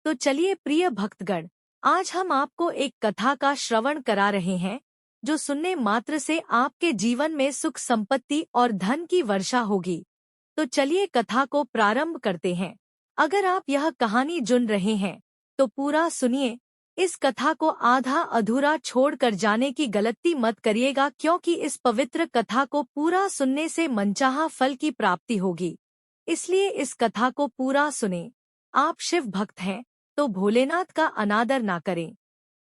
तो चलिए प्रिय भक्तगण, आज हम आपको एक कथा का श्रवण करा रहे हैं जो सुनने मात्र से आपके जीवन में सुख संपत्ति और धन की वर्षा होगी। तो चलिए कथा को प्रारंभ करते हैं। अगर आप यह कहानी सुन रहे हैं तो पूरा सुनिए। इस कथा को आधा अधूरा छोड़कर जाने की गलती मत करिएगा, क्योंकि इस पवित्र कथा को पूरा सुनने से मनचाहा फल की प्राप्ति होगी। इसलिए इस कथा को पूरा सुने। आप शिव भक्त हैं तो भोलेनाथ का अनादर ना करें।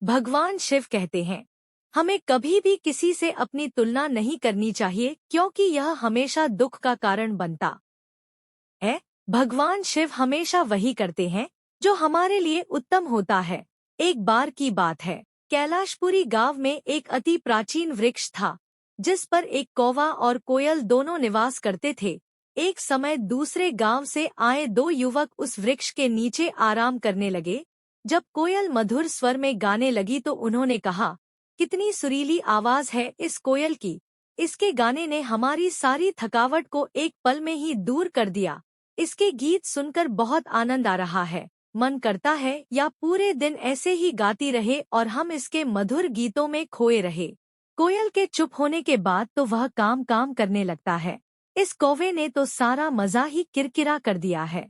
भगवान शिव कहते हैं, हमें कभी भी किसी से अपनी तुलना नहीं करनी चाहिए, क्योंकि यह हमेशा दुख का कारण बनता है। भगवान शिव हमेशा वही करते हैं जो हमारे लिए उत्तम होता है। एक बार की बात है, कैलाशपुरी गांव में एक अति प्राचीन वृक्ष था जिस पर एक कौवा और कोयल दोनों निवास करते थे। एक समय दूसरे गांव से आए दो युवक उस वृक्ष के नीचे आराम करने लगे। जब कोयल मधुर स्वर में गाने लगी तो उन्होंने कहा, कितनी सुरीली आवाज है इस कोयल की। इसके गाने ने हमारी सारी थकावट को एक पल में ही दूर कर दिया। इसके गीत सुनकर बहुत आनंद आ रहा है। मन करता है या पूरे दिन ऐसे ही गाती रहे और हम इसके मधुर गीतों में खोए रहे। कोयल के चुप होने के बाद तो वह काम काम करने लगता है। इस कौवे ने तो सारा मजा ही किरकिरा कर दिया है।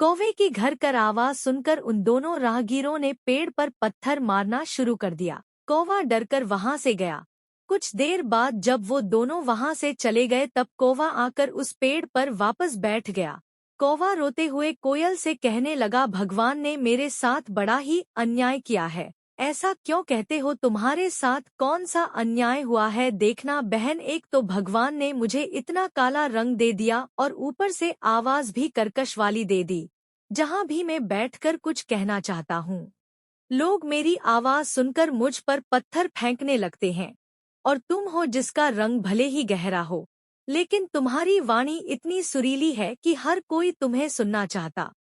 कौवे की घर कर आवाज सुनकर उन दोनों राहगीरों ने पेड़ पर पत्थर मारना शुरू कर दिया। कौवा डरकर वहां से गया। कुछ देर बाद जब वो दोनों वहां से चले गए तब कौवा आकर उस पेड़ पर वापस बैठ गया। कौवा रोते हुए कोयल से कहने लगा, भगवान ने मेरे साथ बड़ा ही अन्याय किया है। ऐसा क्यों कहते हो? तुम्हारे साथ कौन सा अन्याय हुआ है? देखना बहन, एक तो भगवान ने मुझे इतना काला रंग दे दिया और ऊपर से आवाज भी कर्कश वाली दे दी। जहाँ भी मैं बैठकर कुछ कहना चाहता हूँ, लोग मेरी आवाज सुनकर मुझ पर पत्थर फेंकने लगते हैं। और तुम हो जिसका रंग भले ही गहरा हो, लेकिन तुम्हारी वाणी इतनी सुरीली है कि हर कोई तुम्हें सुनना चाहता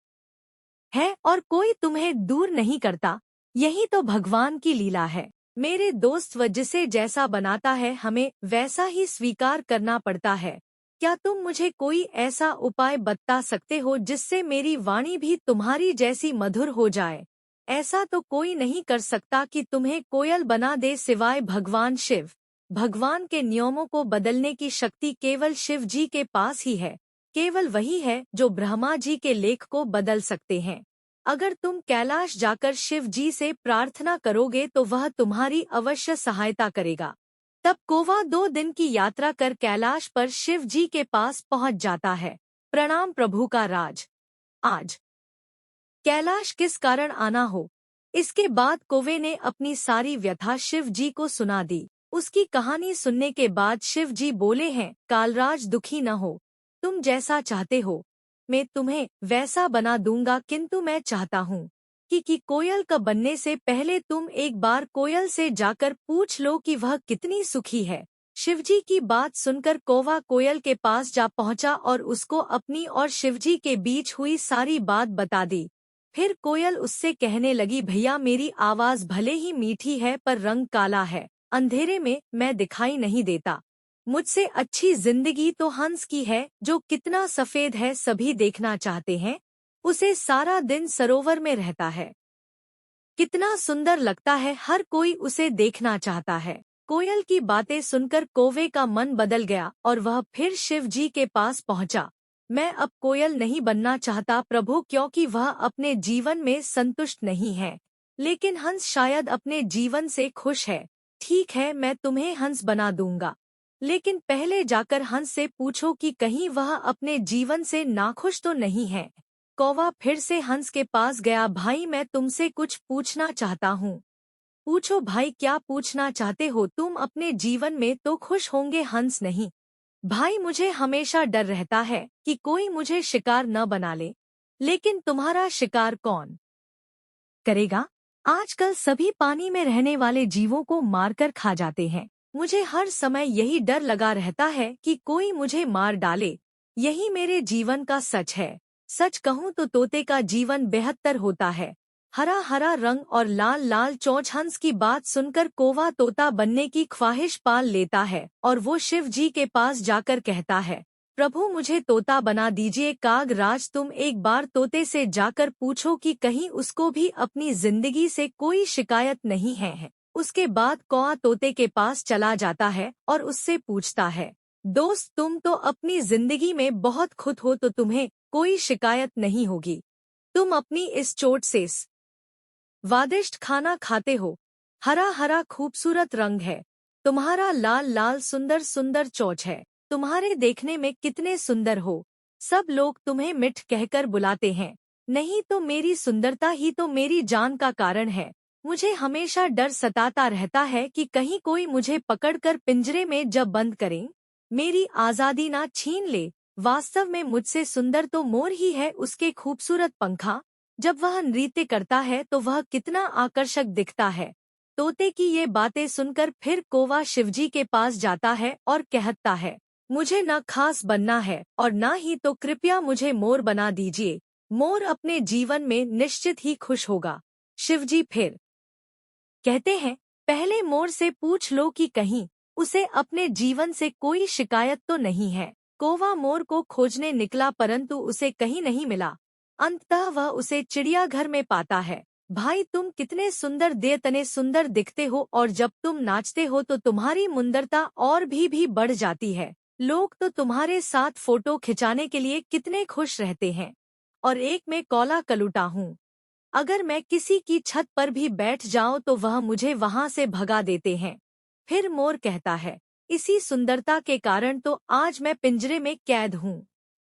है और कोई तुम्हें दूर नहीं करता। यही तो भगवान की लीला है। मेरे दोस्त, वह जिसे जैसा बनाता है हमें वैसा ही स्वीकार करना पड़ता है। क्या तुम मुझे कोई ऐसा उपाय बता सकते हो जिससे मेरी वाणी भी तुम्हारी जैसी मधुर हो जाए? ऐसा तो कोई नहीं कर सकता कि तुम्हें कोयल बना दे सिवाय भगवान शिव। भगवान के नियमों को बदलने की शक्ति केवल शिव जी के पास ही है। केवल वही है जो ब्रह्मा जी के लेख को बदल सकते हैं। अगर तुम कैलाश जाकर शिव जी से प्रार्थना करोगे तो वह तुम्हारी अवश्य सहायता करेगा। तब कौवा 2 दिन की यात्रा कर कैलाश पर शिव जी के पास पहुंच जाता है। प्रणाम प्रभु का राज। आज कैलाश किस कारण आना हो? इसके बाद कौवे ने अपनी सारी व्यथा शिव जी को सुना दी। उसकी कहानी सुनने के बाद शिव जी बोले हैं, कालराज दुखी न हो। तुम जैसा चाहते हो मैं तुम्हें वैसा बना दूंगा, किंतु मैं चाहता हूँ कि कोयल का बनने से पहले तुम एक बार कोयल से जाकर पूछ लो कि वह कितनी सुखी है। शिवजी की बात सुनकर कौवा कोयल के पास जा पहुंचा और उसको अपनी और शिवजी के बीच हुई सारी बात बता दी। फिर कोयल उससे कहने लगी, भैया मेरी आवाज भले ही मीठी है पर रंग काला है। अंधेरे में मैं दिखाई नहीं देता। मुझसे अच्छी जिंदगी तो हंस की है जो कितना सफेद है सभी देखना चाहते हैं। उसे सारा दिन सरोवर में रहता है, कितना सुंदर लगता है, हर कोई उसे देखना चाहता है। कोयल की बातें सुनकर कौवे का मन बदल गया और वह फिर शिव जी के पास पहुंचा। मैं अब कोयल नहीं बनना चाहता प्रभु, क्योंकि वह अपने जीवन में संतुष्ट नहीं है। लेकिन हंस शायद अपने जीवन से खुश है। ठीक है, मैं तुम्हें हंस बना दूंगा, लेकिन पहले जाकर हंस से पूछो कि कहीं वह अपने जीवन से नाखुश तो नहीं है। कौवा फिर से हंस के पास गया। भाई मैं तुमसे कुछ पूछना चाहता हूँ। पूछो भाई, क्या पूछना चाहते हो? तुम अपने जीवन में तो खुश होंगे। हंस, नहीं भाई, मुझे हमेशा डर रहता है कि कोई मुझे शिकार न बना ले। लेकिन तुम्हारा शिकार कौन करेगा? आजकल सभी पानी में रहने वाले जीवों को मारकर खा जाते हैं। मुझे हर समय यही डर लगा रहता है कि कोई मुझे मार डाले। यही मेरे जीवन का सच है। सच कहूँ तो तोते का जीवन बेहतर होता है। हरा हरा रंग और लाल लाल चोंच। हंस की बात सुनकर कौवा तोता बनने की ख्वाहिश पाल लेता है और वो शिव जी के पास जाकर कहता है, प्रभु मुझे तोता बना दीजिए। काग राज, तुम एक बार तोते से जाकर पूछो कि कहीं उसको भी अपनी जिंदगी से कोई शिकायत नहीं है। उसके बाद कौआ तोते के पास चला जाता है और उससे पूछता है, दोस्त तुम तो अपनी जिंदगी में बहुत खुद हो तो तुम्हें कोई शिकायत नहीं होगी। तुम अपनी इस चोट से स्वादिष्ट खाना खाते हो, हरा हरा खूबसूरत रंग है, तुम्हारा लाल लाल सुंदर सुंदर चोंच है, तुम्हारे देखने में कितने सुंदर हो, सब लोग तुम्हें मिठ कहकर बुलाते हैं। नहीं तो मेरी सुंदरता ही तो मेरी जान का कारण है। मुझे हमेशा डर सताता रहता है कि कहीं कोई मुझे पकड़कर पिंजरे में जब बंद करे, मेरी आजादी ना छीन ले। वास्तव में मुझसे सुंदर तो मोर ही है, उसके खूबसूरत पंखा, जब वह नृत्य करता है तो वह कितना आकर्षक दिखता है। तोते की ये बातें सुनकर फिर कौवा शिवजी के पास जाता है और कहता है, मुझे न खास बनना है और न ही तो कृपया मुझे मोर बना दीजिए। मोर अपने जीवन में निश्चित ही खुश होगा। शिवजी फिर कहते हैं, पहले मोर से पूछ लो कि कहीं उसे अपने जीवन से कोई शिकायत तो नहीं है। कौवा मोर को खोजने निकला परंतु उसे कहीं नहीं मिला। अंततः वह उसे चिड़ियाघर में पाता है। भाई तुम कितने सुंदर देतने सुंदर दिखते हो और जब तुम नाचते हो तो तुम्हारी मुंदरता और भी बढ़ जाती है। लोग तो तुम्हारे साथ फोटो खिंचाने के लिए कितने खुश रहते हैं। और एक मैं कौला कलूटा हूँ, अगर मैं किसी की छत पर भी बैठ जाऊं तो वह मुझे वहां से भगा देते हैं। फिर मोर कहता है, इसी सुंदरता के कारण तो आज मैं पिंजरे में कैद हूँ।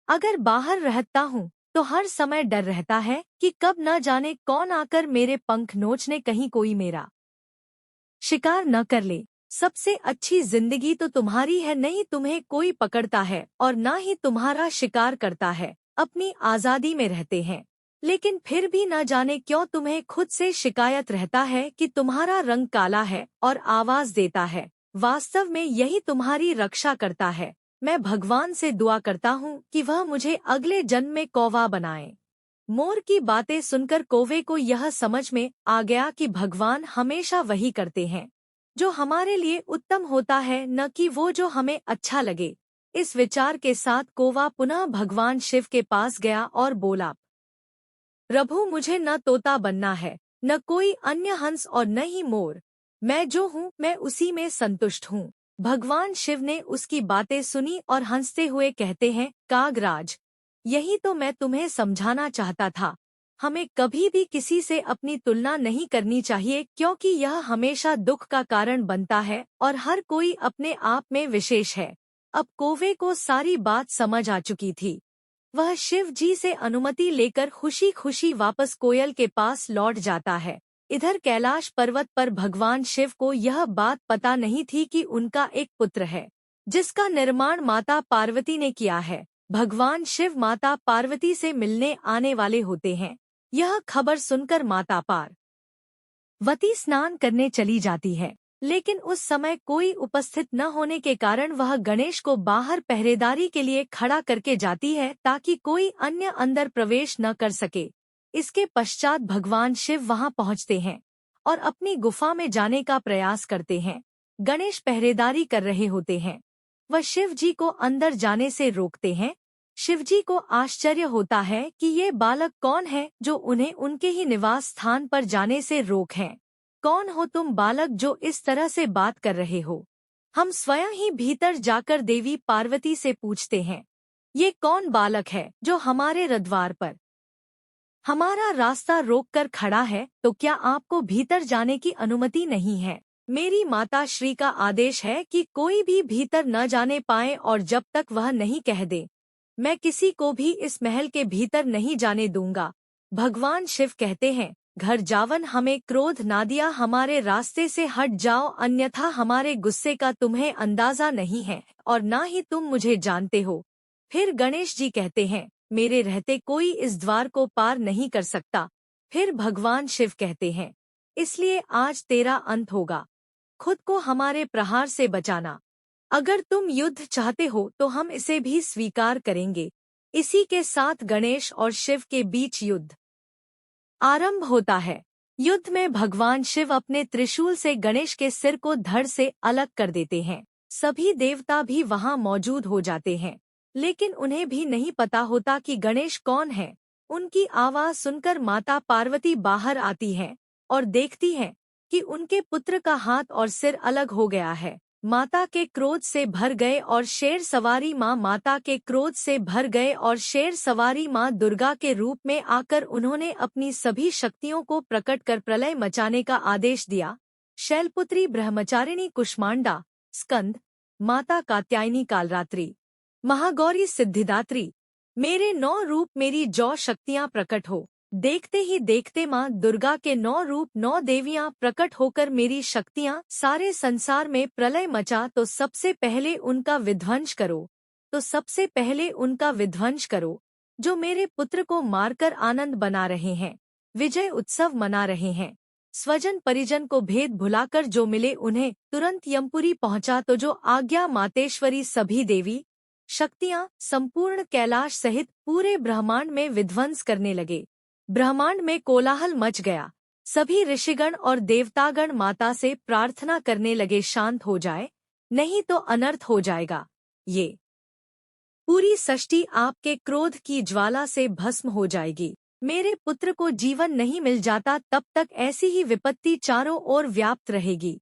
अगर बाहर रहता हूँ तो हर समय डर रहता है कि कब न जाने कौन आकर मेरे पंख नोचने कहीं कोई मेरा शिकार न कर ले। सबसे अच्छी जिंदगी तो तुम्हारी है, नहीं तुम्हें कोई पकड़ता है और न ही तुम्हारा शिकार करता है। अपनी आजादी में रहते हैं, लेकिन फिर भी न जाने क्यों तुम्हें खुद से शिकायत रहता है कि तुम्हारा रंग काला है और आवाज देता है। वास्तव में यही तुम्हारी रक्षा करता है। मैं भगवान से दुआ करता हूँ कि वह मुझे अगले जन्म में कौवा बनाए। मोर की बातें सुनकर कौवे को यह समझ में आ गया कि भगवान हमेशा वही करते हैं जो हमारे लिए उत्तम होता है, न कि वो जो हमें अच्छा लगे। इस विचार के साथ कौवा पुनः भगवान शिव के पास गया और बोला, प्रभु मुझे न तोता बनना है, न कोई अन्य हंस और न ही मोर। मैं जो हूँ मैं उसी में संतुष्ट हूँ। भगवान शिव ने उसकी बातें सुनी और हंसते हुए कहते हैं, कागराज, यही तो मैं तुम्हें समझाना चाहता था। हमें कभी भी किसी से अपनी तुलना नहीं करनी चाहिए, क्योंकि यह हमेशा दुख का कारण बनता है और हर कोई अपने आप में विशेष है। अब कौवे को सारी बात समझ आ चुकी थी। वह शिव जी से अनुमति लेकर खुशी खुशी वापस कोयल के पास लौट जाता है। इधर कैलाश पर्वत पर भगवान शिव को यह बात पता नहीं थी कि उनका एक पुत्र है जिसका निर्माण माता पार्वती ने किया है। भगवान शिव माता पार्वती से मिलने आने वाले होते हैं। यह खबर सुनकर माता पार्वती स्नान करने चली जाती है, लेकिन उस समय कोई उपस्थित न होने के कारण वह गणेश को बाहर पहरेदारी के लिए खड़ा करके जाती है ताकि कोई अन्य अंदर प्रवेश न कर सके। इसके पश्चात भगवान शिव वहां पहुंचते हैं और अपनी गुफा में जाने का प्रयास करते हैं। गणेश पहरेदारी कर रहे होते हैं। वह शिव जी को अंदर जाने से रोकते हैं। शिव जी को आश्चर्य होता है कि ये बालक कौन है जो उन्हें उनके ही निवास स्थान पर जाने से रोक हैं। कौन हो तुम बालक जो इस तरह से बात कर रहे हो? हम स्वयं ही भीतर जाकर देवी पार्वती से पूछते हैं, ये कौन बालक है जो हमारे रद्वार पर हमारा रास्ता रोककर खड़ा है? तो क्या आपको भीतर जाने की अनुमति नहीं है? मेरी माता श्री का आदेश है कि कोई भी भीतर न जाने पाए और जब तक वह नहीं कह दे, मैं किसी को भी इस महल के भीतर नहीं जाने दूंगा। भगवान शिव कहते हैं, घर जावन हमें क्रोध ना दिया, हमारे रास्ते से हट जाओ, अन्यथा हमारे गुस्से का तुम्हें अंदाजा नहीं है और ना ही तुम मुझे जानते हो। फिर गणेश जी कहते हैं, मेरे रहते कोई इस द्वार को पार नहीं कर सकता। फिर भगवान शिव कहते हैं, इसलिए आज तेरा अंत होगा। खुद को हमारे प्रहार से बचाना। अगर तुम युद्ध चाहते हो तो हम इसे भी स्वीकार करेंगे। इसी के साथ गणेश और शिव के बीच युद्ध आरंभ होता है। युद्ध में भगवान शिव अपने त्रिशूल से गणेश के सिर को धड़ से अलग कर देते हैं। सभी देवता भी वहां मौजूद हो जाते हैं। लेकिन उन्हें भी नहीं पता होता कि गणेश कौन है। उनकी आवाज सुनकर माता पार्वती बाहर आती है और देखती है कि उनके पुत्र का हाथ और सिर अलग हो गया है। माता के क्रोध से भर गए और शेर सवारी माता के क्रोध से भर गए और शेर सवारी माँ दुर्गा के रूप में आकर उन्होंने अपनी सभी शक्तियों को प्रकट कर प्रलय मचाने का आदेश दिया। शैलपुत्री ब्रह्मचारिणी कुष्मांडा, स्कंद, माता कात्यायनी कालरात्रि, महागौरी सिद्धिदात्री, मेरे 9 रूप मेरी जौ शक्तियां प्रकट हो। देखते ही देखते माँ दुर्गा के 9 रूप 9 देवियां प्रकट होकर मेरी शक्तियां सारे संसार में प्रलय मचा तो सबसे पहले उनका विध्वंस करो, जो मेरे पुत्र को मारकर आनंद बना रहे हैं, विजय उत्सव मना रहे हैं। स्वजन परिजन को भेद भुलाकर जो मिले उन्हें तुरंत यमपुरी पहुंचा तो जो आज्ञा मातेश्वरी सभी देवी शक्तियां संपूर्ण कैलाश सहित पूरे ब्रह्मांड में विध्वंस करने लगे। ब्रह्मांड में कोलाहल मच गया। सभी ऋषिगण और देवतागण माता से प्रार्थना करने लगे, शांत हो जाए, नहीं तो अनर्थ हो जाएगा। ये पूरी सृष्टि आपके क्रोध की ज्वाला से भस्म हो जाएगी। मेरे पुत्र को जीवन नहीं मिल जाता तब तक ऐसी ही विपत्ति चारों ओर व्याप्त रहेगी।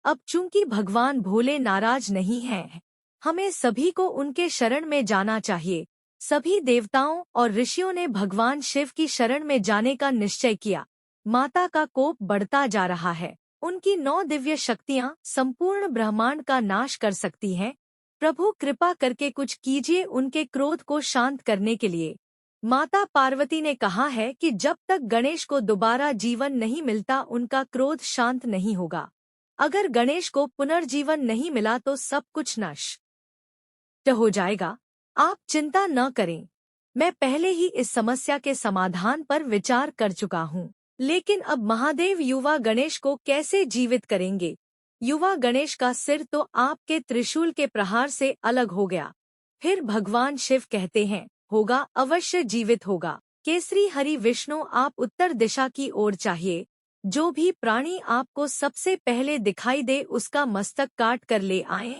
अब चूंकि भगवान भोले नाराज नहीं हैं, हमें सभी को उनके शरण में जाना चाहिए। सभी देवताओं और ऋषियों ने भगवान शिव की शरण में जाने का निश्चय किया। माता का कोप बढ़ता जा रहा है। उनकी 9 दिव्य शक्तियां संपूर्ण ब्रह्मांड का नाश कर सकती हैं। प्रभु कृपा करके कुछ कीजिए उनके क्रोध को शांत करने के लिए। माता पार्वती ने कहा है कि जब तक गणेश को दोबारा जीवन नहीं मिलता उनका क्रोध शांत नहीं होगा। अगर गणेश को पुनर्जीवन नहीं मिला तो सब कुछ नष्ट हो जाएगा। आप चिंता न करें, मैं पहले ही इस समस्या के समाधान पर विचार कर चुका हूँ। लेकिन अब महादेव युवा गणेश को कैसे जीवित करेंगे? युवा गणेश का सिर तो आपके त्रिशूल के प्रहार से अलग हो गया। फिर भगवान शिव कहते हैं, होगा, अवश्य जीवित होगा। केसरी हरि विष्णु, आप उत्तर दिशा की ओर चाहिए। जो भी प्राणी आपको सबसे पहले दिखाई दे उसका मस्तक काट कर ले आए।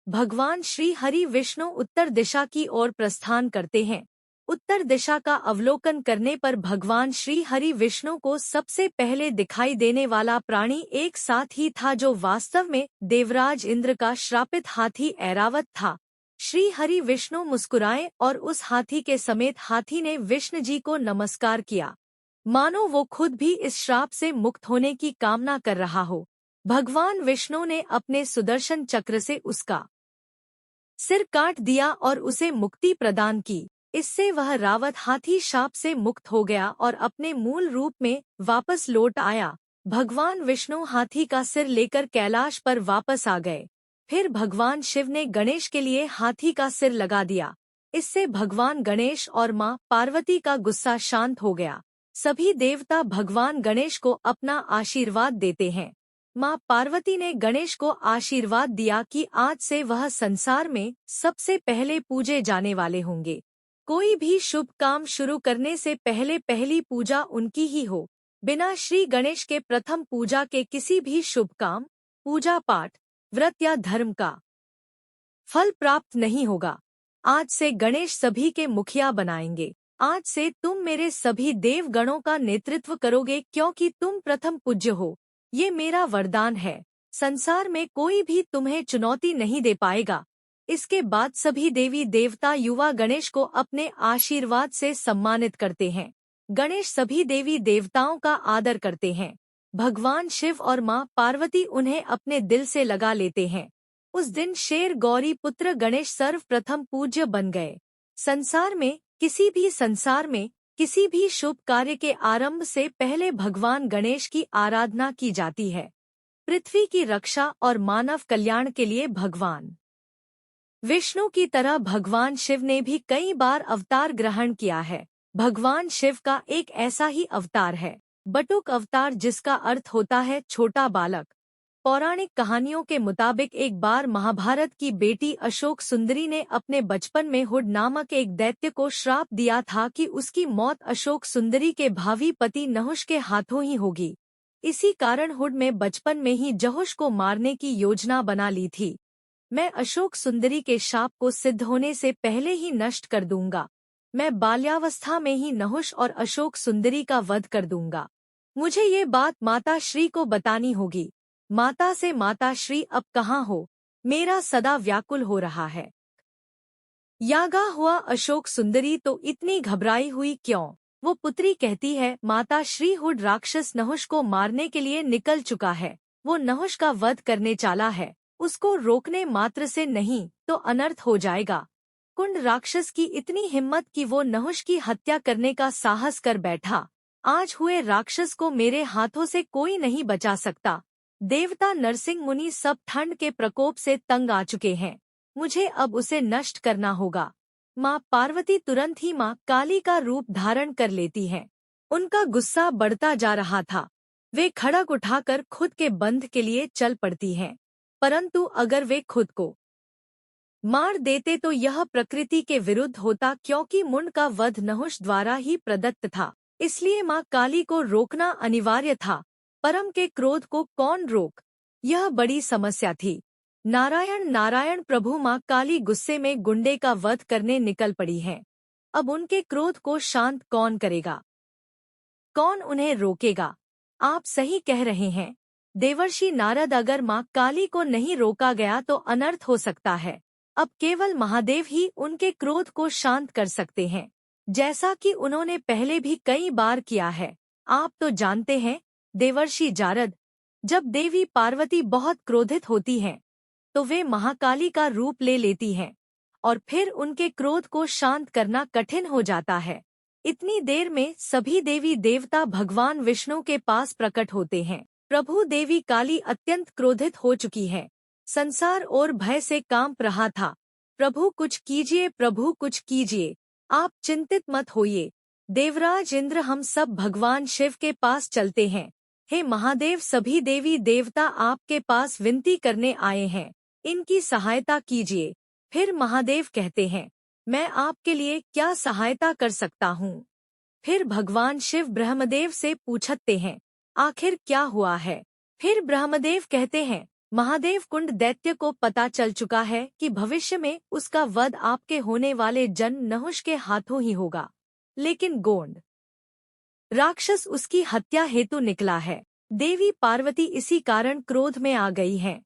भगवान श्री हरि विष्णु उत्तर दिशा की ओर प्रस्थान करते हैं। उत्तर दिशा का अवलोकन करने पर भगवान श्री हरि विष्णु को सबसे पहले दिखाई देने वाला प्राणी एक साथ ही था जो वास्तव में देवराज इंद्र का श्रापित हाथी ऐरावत था। श्री हरि विष्णु मुस्कुराए और उस हाथी के समेत हाथी ने विष्णु जी को नमस्कार किया, मानो वो खुद भी इस श्राप से मुक्त होने की कामना कर रहा हो। भगवान विष्णु ने अपने सुदर्शन चक्र से उसका सिर काट दिया और उसे मुक्ति प्रदान की। इससे वह रावत हाथी शाप से मुक्त हो गया और अपने मूल रूप में वापस लौट आया। भगवान विष्णु हाथी का सिर लेकर कैलाश पर वापस आ गए। फिर भगवान शिव ने गणेश के लिए हाथी का सिर लगा दिया। इससे भगवान गणेश और मां पार्वती का गुस्सा शांत हो गया। सभी देवता भगवान गणेश को अपना आशीर्वाद देते हैं। मां पार्वती ने गणेश को आशीर्वाद दिया कि आज से वह संसार में सबसे पहले पूजे जाने वाले होंगे। कोई भी शुभ काम शुरू करने से पहले पहली पूजा उनकी ही हो। बिना श्री गणेश के प्रथम पूजा के किसी भी शुभ काम, पूजा पाठ, व्रत या धर्म का फल प्राप्त नहीं होगा। आज से गणेश सभी के मुखिया बनाएंगे। आज से तुम मेरे सभी देव गणों का नेतृत्व करोगे क्योंकि तुम प्रथम पूज्य हो। ये मेरा वरदान है। संसार में कोई भी तुम्हें चुनौती नहीं दे पाएगा। इसके बाद सभी देवी देवता युवा गणेश को अपने आशीर्वाद से सम्मानित करते हैं। गणेश सभी देवी देवताओं का आदर करते हैं। भगवान शिव और मां पार्वती उन्हें अपने दिल से लगा लेते हैं। उस दिन शेर गौरी पुत्र गणेश सर्वप्रथम पूज्य बन गए। संसार में किसी भी शुभ कार्य के आरंभ से पहले भगवान गणेश की आराधना की जाती है। पृथ्वी की रक्षा और मानव कल्याण के लिए भगवान विष्णु की तरह भगवान शिव ने भी कई बार अवतार ग्रहण किया है। भगवान शिव का एक ऐसा ही अवतार है, बटुक अवतार, जिसका अर्थ होता है छोटा बालक। पौराणिक कहानियों के मुताबिक एक बार महाभारत की बेटी अशोक सुंदरी ने अपने बचपन में हुड नामक एक दैत्य को श्राप दिया था कि उसकी मौत अशोक सुंदरी के भावी पति नहुष के हाथों ही होगी। इसी कारण हुड में बचपन में ही जहुष को मारने की योजना बना ली थी। मैं अशोक सुंदरी के शाप को सिद्ध होने से पहले ही नष्ट कर दूंगा। मैं बाल्यावस्था में ही नहुष और अशोक सुंदरी का वध कर दूंगा। मुझे ये बात माता श्री को बतानी होगी। माता से माता श्री अब कहाँ हो? मेरा सदा व्याकुल हो रहा है। यागा हुआ अशोक सुंदरी तो इतनी घबराई हुई क्यों? वो पुत्री कहती है, माता श्री हुड राक्षस नहुष को मारने के लिए निकल चुका है। वो नहुष का वध करने चाला है। उसको रोकने मात्र से नहीं तो अनर्थ हो जाएगा। कुंड राक्षस की इतनी हिम्मत कि वो नहुष की हत्या करने का साहस कर बैठा। आज हुए राक्षस को मेरे हाथों से कोई नहीं बचा सकता। देवता नरसिंह मुनि सब ठंड के प्रकोप से तंग आ चुके हैं। मुझे अब उसे नष्ट करना होगा। माँ पार्वती तुरंत ही माँ काली का रूप धारण कर लेती हैं। उनका गुस्सा बढ़ता जा रहा था। वे खड़ग उठाकर खुद के बंध के लिए चल पड़ती हैं। परंतु अगर वे खुद को मार देते तो यह प्रकृति के विरुद्ध होता, क्योंकि मुंड का वध नहुष द्वारा ही प्रदत्त था। इसलिए माँ काली को रोकना अनिवार्य था। परम के क्रोध को कौन रोक? यह बड़ी समस्या थी। नारायण नारायण प्रभु, माँ काली गुस्से में गुंडे का वध करने निकल पड़ी है। अब उनके क्रोध को शांत कौन करेगा? कौन उन्हें रोकेगा? आप सही कह रहे हैं देवर्षि नारद, अगर माँ काली को नहीं रोका गया तो अनर्थ हो सकता है। अब केवल महादेव ही उनके क्रोध को शांत कर सकते हैं, जैसा कि उन्होंने पहले भी कई बार किया है। आप तो जानते हैं देवर्षि जारद, जब देवी पार्वती बहुत क्रोधित होती हैं तो वे महाकाली का रूप ले लेती हैं और फिर उनके क्रोध को शांत करना कठिन हो जाता है। इतनी देर में सभी देवी देवता भगवान विष्णु के पास प्रकट होते हैं। प्रभु, देवी काली अत्यंत क्रोधित हो चुकी है। संसार और भय से कांप रहा था। प्रभु कुछ कीजिए, प्रभु कुछ कीजिए। आप चिंतित मत होइए। देवराज इंद्र, हम सब भगवान शिव के पास चलते हैं। हे महादेव, सभी देवी देवता आपके पास विनती करने आए हैं। इनकी सहायता कीजिए। फिर महादेव कहते हैं, मैं आपके लिए क्या सहायता कर सकता हूँ? फिर भगवान शिव ब्रह्मदेव से पूछते हैं, आखिर क्या हुआ है? फिर ब्रह्मदेव कहते हैं, महादेव, कुंड दैत्य को पता चल चुका है कि भविष्य में उसका वध आपके होने वाले जन नहुष के हाथों ही होगा। लेकिन गोंड राक्षस उसकी हत्या हेतु निकला है। देवी पार्वती इसी कारण क्रोध में आ गई हैं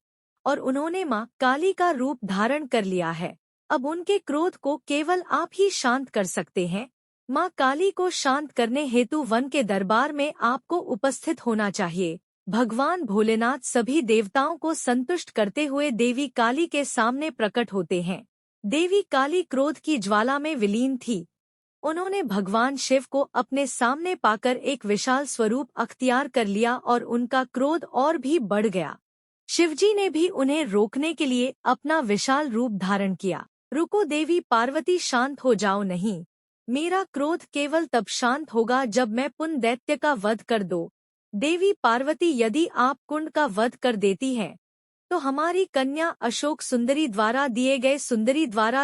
और उन्होंने माँ काली का रूप धारण कर लिया है। अब उनके क्रोध को केवल आप ही शांत कर सकते हैं। माँ काली को शांत करने हेतु वन के दरबार में आपको उपस्थित होना चाहिए। भगवान भोलेनाथ सभी देवताओं को संतुष्ट करते हुए देवी काली के सामने प्रकट होते हैं। देवी काली क्रोध की ज्वाला में विलीन थी। उन्होंने भगवान शिव को अपने सामने पाकर एक विशाल स्वरूप अख्तियार कर लिया और उनका क्रोध और भी बढ़ गया। शिवजी ने भी उन्हें रोकने के लिए अपना विशाल रूप धारण किया। रुको देवी पार्वती, शांत हो जाओ। नहीं, मेरा क्रोध केवल तब शांत होगा जब मैं पुन दैत्य का वध कर दो। देवी पार्वती, यदि आप कुंड का वध कर देती हैं तो हमारी कन्या अशोक सुंदरी द्वारा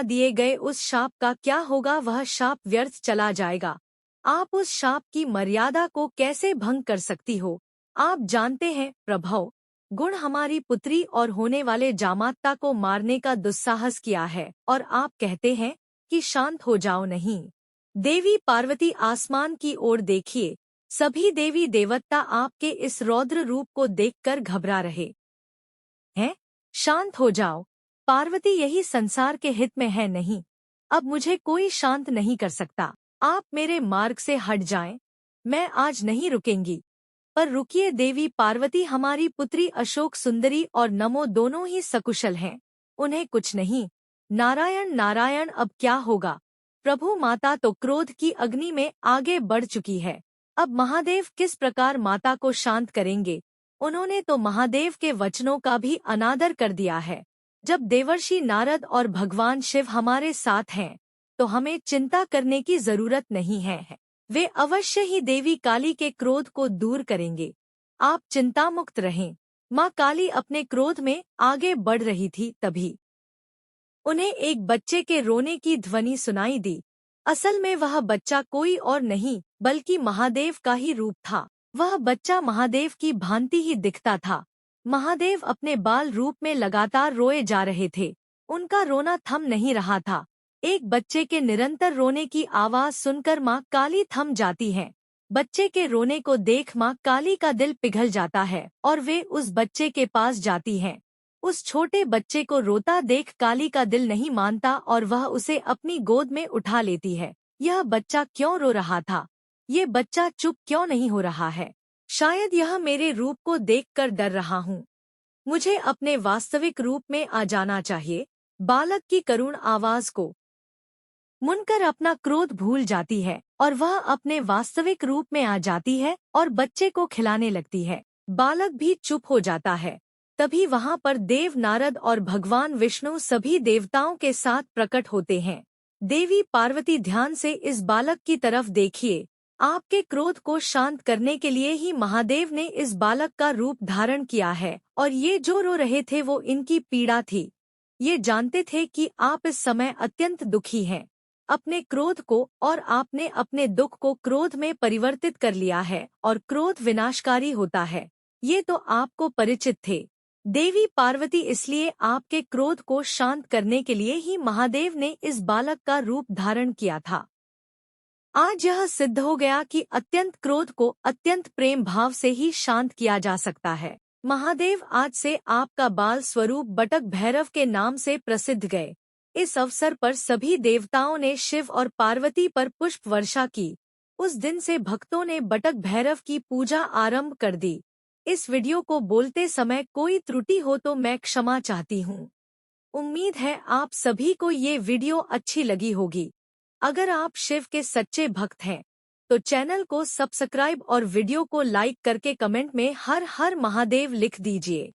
दिए गए उस शाप का क्या होगा? वह शाप व्यर्थ चला जाएगा। आप उस शाप की मर्यादा को कैसे भंग कर सकती हो? आप जानते हैं प्रभव, गुण हमारी पुत्री और होने वाले जामाता को मारने का दुस्साहस किया है और आप कहते हैं कि शांत हो जाओ। नहीं, देवी पार्वती, आसमान की ओर देखिए। सभी देवी देवता आपके इस रौद्र रूप को देखकर घबरा रहे हैं। शांत हो जाओ पार्वती, यही संसार के हित में है। नहीं, अब मुझे कोई शांत नहीं कर सकता। आप मेरे मार्ग से हट जाएं। मैं आज नहीं रुकेंगी। पर रुकिए देवी पार्वती, हमारी पुत्री अशोक सुंदरी और नमो दोनों ही सकुशल हैं। उन्हें कुछ नहीं। नारायण नारायण, अब क्या होगा? प्रभु, माता तो क्रोध की अग्नि में आगे बढ़ चुकी है। अब महादेव किस प्रकार माता को शांत करेंगे? उन्होंने तो महादेव के वचनों का भी अनादर कर दिया है। जब देवर्षि नारद और भगवान शिव हमारे साथ हैं तो हमें चिंता करने की जरूरत नहीं है। वे अवश्य ही देवी काली के क्रोध को दूर करेंगे। आप चिंता मुक्त रहें। माँ काली अपने क्रोध में आगे बढ़ रही थी, तभी उन्हें एक बच्चे के रोने की ध्वनि सुनाई दी। असल में वह बच्चा कोई और नहीं बल्कि महादेव का ही रूप था। वह बच्चा महादेव की भांति ही दिखता था। महादेव अपने बाल रूप में लगातार रोए जा रहे थे। उनका रोना थम नहीं रहा था। एक बच्चे के निरंतर रोने की आवाज सुनकर माँ काली थम जाती है। बच्चे के रोने को देख माँ काली का दिल पिघल जाता है और वे उस बच्चे के पास जाती है। उस छोटे बच्चे को रोता देख काली का दिल नहीं मानता और वह उसे अपनी गोद में उठा लेती है। यह बच्चा क्यों रो रहा था? ये बच्चा चुप क्यों नहीं हो रहा है? शायद यह मेरे रूप को देखकर डर रहा हूँ। मुझे अपने वास्तविक रूप में आ जाना चाहिए। बालक की करुण आवाज को मुनकर अपना क्रोध भूल जाती है और वह अपने वास्तविक रूप में आ जाती है और बच्चे को खिलाने लगती है। बालक भी चुप हो जाता है। तभी वहां पर देव नारद और भगवान विष्णु सभी देवताओं के साथ प्रकट होते हैं। देवी पार्वती, ध्यान से इस बालक की तरफ देखिए। आपके क्रोध को शांत करने के लिए ही महादेव ने इस बालक का रूप धारण किया है और ये जो रो रहे थे वो इनकी पीड़ा थी। ये जानते थे कि आप इस समय अत्यंत दुखी हैं। अपने क्रोध को और आपने अपने दुख को क्रोध में परिवर्तित कर लिया है और क्रोध विनाशकारी होता है। ये तो आपको परिचित थे। देवी पार्वती, इसलिए आपके क्रोध को शांत करने के लिए ही महादेव ने इस बालक का रूप धारण किया था। आज यह सिद्ध हो गया कि अत्यंत क्रोध को अत्यंत प्रेम भाव से ही शांत किया जा सकता है। महादेव आज से आपका बाल स्वरूप बटक भैरव के नाम से प्रसिद्ध गए। इस अवसर पर सभी देवताओं ने शिव और पार्वती पर पुष्प वर्षा की। उस दिन से भक्तों ने बटक भैरव की पूजा आरंभ कर दी। इस वीडियो को बोलते समय कोई त्रुटि हो तो मैं क्षमा चाहती हूँ। उम्मीद है आप सभी को ये वीडियो अच्छी लगी होगी। अगर आप शिव के सच्चे भक्त हैं तो चैनल को सब्सक्राइब और वीडियो को लाइक करके कमेंट में हर हर महादेव लिख दीजिए।